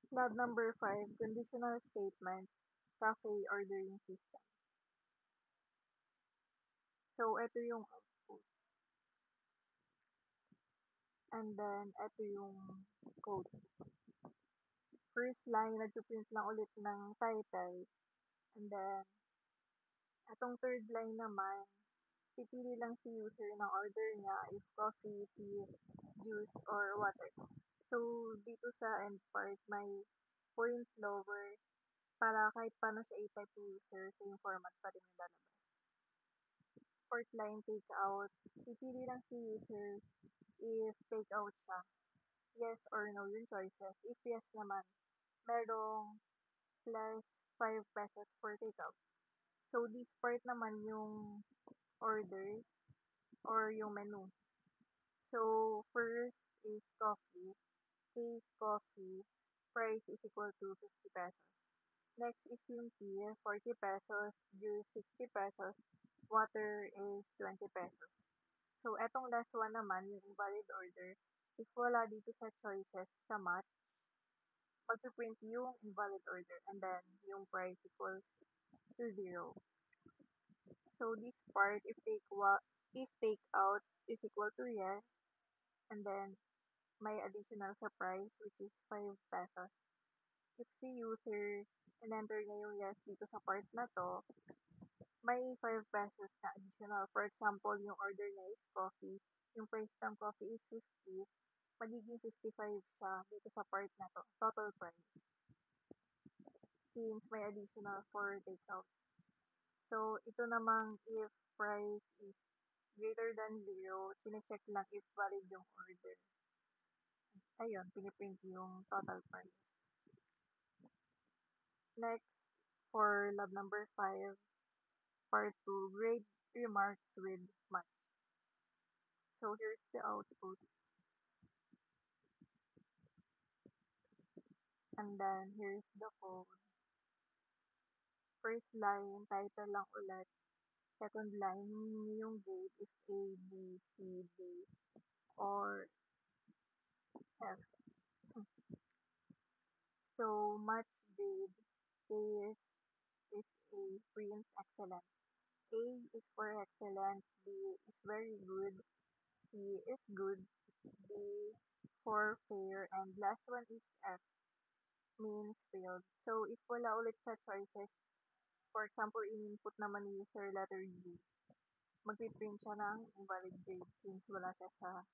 Lab number 5, conditional statement, cafe ordering system. So, ito yung output. And then, ito yung code. First line, nagpiprint lang ulit ng title. And then, itong third line naman, pipili lang si user ng order niya if coffee, tea, juice, or water. So, dito sa end part, may point lower para kahit paano siya i-type ni user, same format pa rin yung lalabas. Fourth line, take out. Pipili lang si user if take out siya. Yes or no yung choices. If yes naman, merong plus 5 pesos for takeout. So, this part naman yung orders or yung menu. So, first is coffee. Case coffee, price is equal to 50 pesos. Next is yung tea, 40 pesos, juice 60 pesos, water is 20 pesos. So, etong last one naman, yung invalid order, if wala dito sa choices sa math, magpiprint yung invalid order and then yung price equals to 0. So, this part, if take out is equal to yes, and then may additional sa price which is 5 pesos. If si user in-enter niya yung yes dito sa part na to, may 5 pesos na additional. For example, yung order niya is coffee, yung price ng coffee is 50, magiging 55 siya dito sa part na to, total price, since may additional for takeout. So, ito namang if price is greater than 0, chinecheck lang if valid yung order. Ayun, piniprint yung total price. Next, for lab number 5, part 2, grade remarks with match. So, here's the output. And then, here's the code. First line, title lang ulit. Second line, yung grade is A, B, C, D, or F. So, match grade is A, print excellent. A is for excellent, B is very good, C is good, D for fair, and last one is F, means failed. So, if wala ulit sa choices, for example, in-input naman ni user letter D, magpiprint siya ng invalid grade since wala siya sa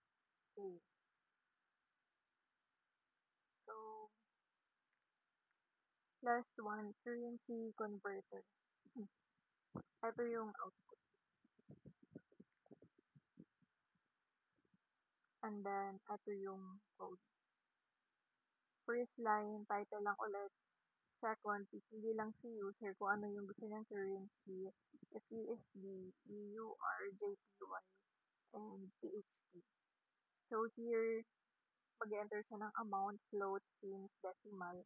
A. So, last one, currency converter. Ito yung output. And then, ito yung code. First line, title lang ulit. Second, pipili lang si user kung ano yung gusto niyang currency. If USD, EUR, JPY, and PHP. So, here, mag-enter siya ng amount, float, since, decimal.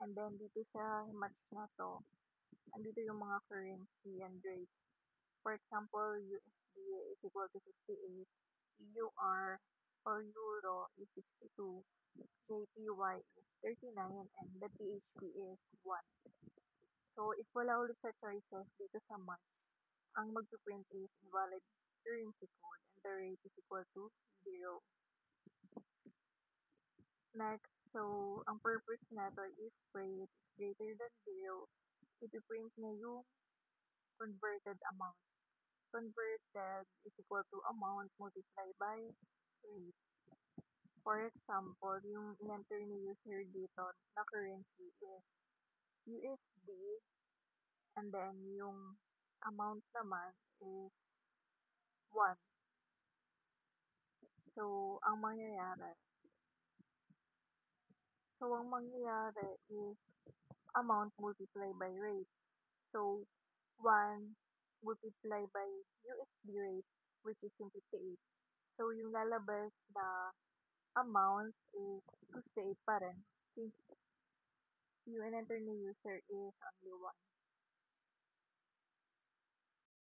And then, dito sa match na to, andito yung mga currency and rates. For example, USD is equal to 58, EUR or Euro is 62, JPY is 39, and the PHP is 1. So, if wala ulit sa choices dito sa match, ang magpiprint is invalid currency code and the rate is equal to 0. Next, so, ang purpose nito, if rate is greater than 0, ipiprint niya yung converted amount. Converted is equal to amount multiplied by rate. For example, yung in-enter ni user dito na currency is USD and then yung amount naman is 1. So, ang mangyayari is amount multiplied by rate. So, 1 multiplied by USD rate, which is yung 58. So, yung lalabas na amount is 58 pa rin since yung in-enter ni user is only 1.